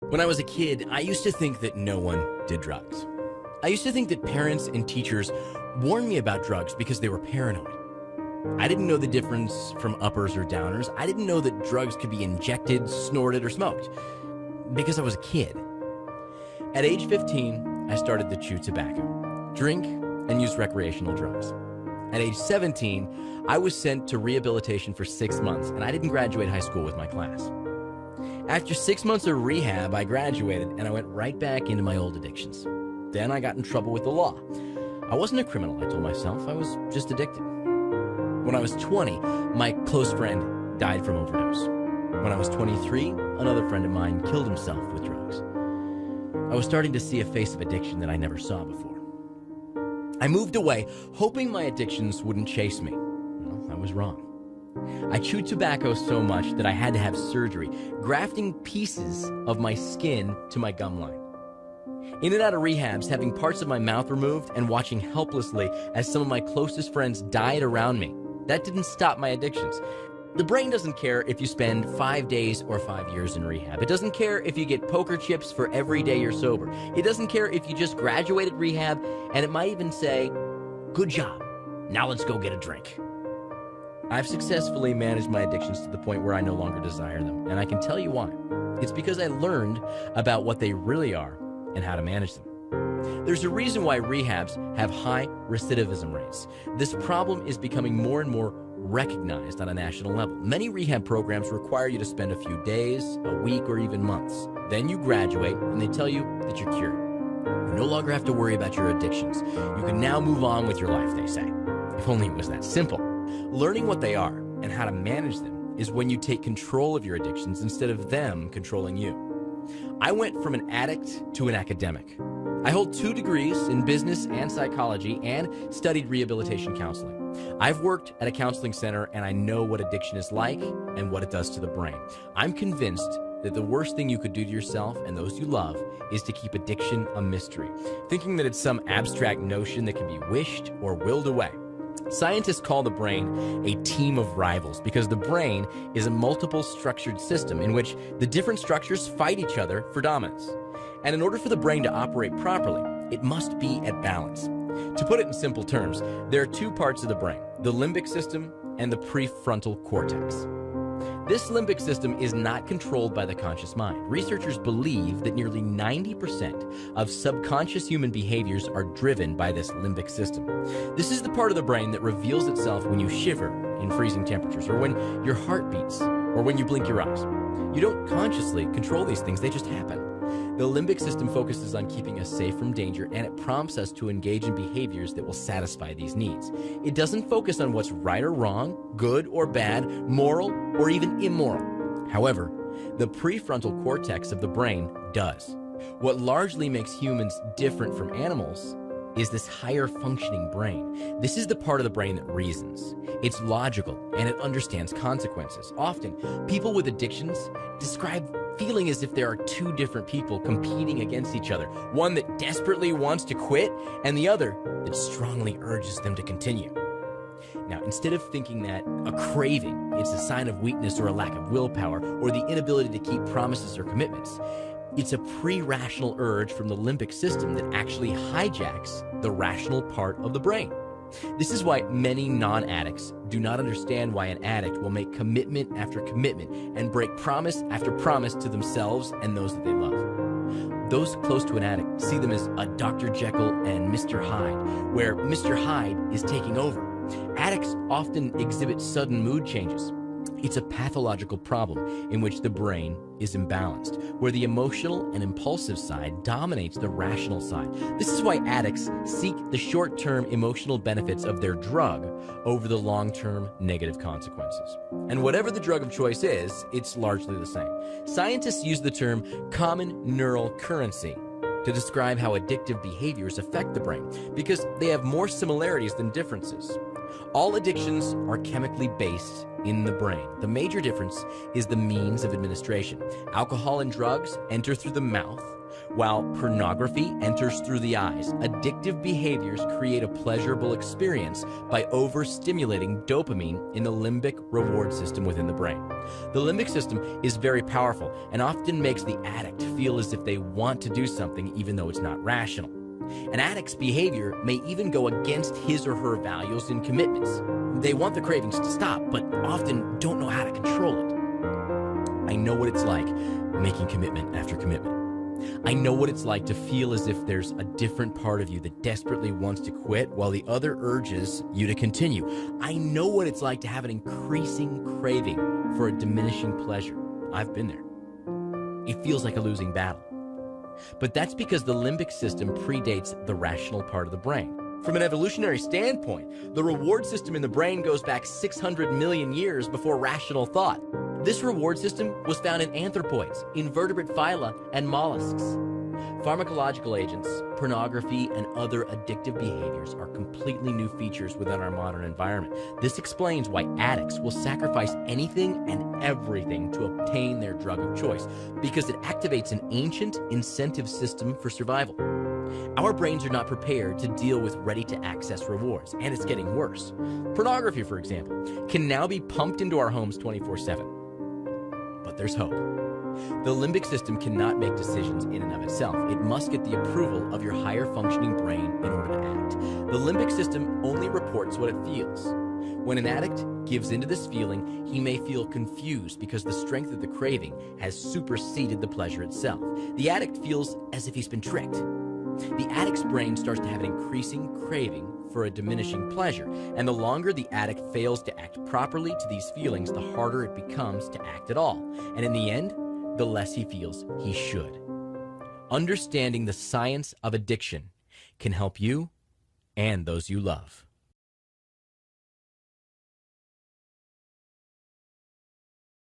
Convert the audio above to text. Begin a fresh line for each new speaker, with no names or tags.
When I was a kid, I used to think that no one did drugs. I used to think that parents and teachers warned me about drugs because they were paranoid. I didn't know the difference from uppers or downers. I didn't know that drugs could be injected, snorted, or smoked because I was a kid. At age 15, I started to chew tobacco, drink, and use recreational drugs. At age 17, I was sent to rehabilitation for 6 months, and I didn't graduate high school with my class. After 6 months of rehab, I graduated, and I went right back into my old addictions. Then I got in trouble with the law. I wasn't a criminal, I told myself. I was just addicted. When I was 20, my close friend died from overdose. When I was 23, another friend of mine killed himself with drugs. I was starting to see a face of addiction that I never saw before. I moved away, hoping my addictions wouldn't chase me. Well, I was wrong. I chewed tobacco so much that I had to have surgery, grafting pieces of my skin to my gum line. In and out of rehabs, having parts of my mouth removed and watching helplessly as some of my closest friends died around me. That didn't stop my addictions. The brain doesn't care if you spend 5 days or 5 years in rehab. It doesn't care if you get poker chips for every day you're sober. It doesn't care if you just graduated rehab, and it might even say, "Good job, now let's go get a drink." I've successfully managed my addictions to the point where I no longer desire them, and I can tell you why. It's because I learned about what they really are and how to manage them. There's a reason why rehabs have high recidivism rates. This problem is becoming more and more recognized on a national level. Many rehab programs require you to spend a few days, a week, or even months. Then you graduate, and they tell you that you're cured. You no longer have to worry about your addictions. You can now move on with your life, they say. If only it was that simple. Learning what they are and how to manage them is when you take control of your addictions instead of them controlling you. I went from an addict to an academic. I hold 2 degrees in business and psychology and studied rehabilitation counseling. I've worked at a counseling center, and I know what addiction is like and what it does to the brain. I'm convinced that the worst thing you could do to yourself and those you love is to keep addiction a mystery, thinking that it's some abstract notion that can be wished or willed away. Scientists call the brain a team of rivals because the brain is a multiple structured system in which the different structures fight each other for dominance. And in order for the brain to operate properly, it must be at balance. To put it in simple terms, there are 2 parts of the brain, the limbic system and the prefrontal cortex. This limbic system is not controlled by the conscious mind. Researchers believe that nearly 90% of subconscious human behaviors are driven by this limbic system. This is the part of the brain that reveals itself when you shiver in freezing temperatures, or when your heart beats, or when you blink your eyes. You don't consciously control these things, they just happen. The limbic system focuses on keeping us safe from danger, and it prompts us to engage in behaviors that will satisfy these needs. It doesn't focus on what's right or wrong, good or bad, moral or even immoral. However, the prefrontal cortex of the brain does. What largely makes humans different from animals is this higher functioning brain. This is the part of the brain that reasons. It's logical, and it understands consequences. Often, people with addictions describe feeling as if there are 2 different people competing against each other. One that desperately wants to quit, and the other that strongly urges them to continue. Now, instead of thinking that a craving is a sign of weakness or a lack of willpower or the inability to keep promises or commitments, it's a pre-rational urge from the limbic system that actually hijacks the rational part of the brain. This is why many non-addicts do not understand why an addict will make commitment after commitment and break promise after promise to themselves and those that they love. Those close to an addict see them as a Dr. Jekyll and Mr. Hyde, where Mr. Hyde is taking over. Addicts often exhibit sudden mood changes. It's a pathological problem in which the brain is imbalanced, where the emotional and impulsive side dominates the rational side. This is why addicts seek the short-term emotional benefits of their drug over the long-term negative consequences. And whatever the drug of choice is, it's largely the same. Scientists use the term common neural currency to describe how addictive behaviors affect the brain because they have more similarities than differences. All addictions are chemically based in the brain. The major difference is the means of administration. Alcohol and drugs enter through the mouth, While pornography enters through the eyes, addictive behaviors create a pleasurable experience by overstimulating dopamine in the limbic reward system within the brain. The limbic system is very powerful and often makes the addict feel as if they want to do something even though it's not rational. An addict's behavior may even go against his or her values and commitments. They want the cravings to stop, but often don't know how to control it. I know what it's like making commitment after commitment. I know what it's like to feel as if there's a different part of you that desperately wants to quit while the other urges you to continue. I know what it's like to have an increasing craving for a diminishing pleasure. I've been there. It feels like a losing battle. But that's because the limbic system predates the rational part of the brain. From an evolutionary standpoint, the reward system in the brain goes back 600 million years before rational thought. This reward system was found in anthropoids, invertebrate phyla, and mollusks. Pharmacological agents, pornography, and other addictive behaviors are completely new features within our modern environment. This explains why addicts will sacrifice anything and everything to obtain their drug of choice, because it activates an ancient incentive system for survival. Our brains are not prepared to deal with ready-to-access rewards, and it's getting worse. Pornography, for example, can now be pumped into our homes 24/7. But there's hope. The limbic system cannot make decisions in and of itself. It must get the approval of your higher functioning brain in order to act. The limbic system only reports what it feels. When an addict gives into this feeling, he may feel confused because the strength of the craving has superseded the pleasure itself. The addict feels as if he's been tricked. The addict's brain starts to have an increasing craving for a diminishing pleasure, and the longer the addict fails to act properly to these feelings, the harder it becomes to act at all. And in the end, the less he feels he should. Understanding the science of addiction can help you and those you love.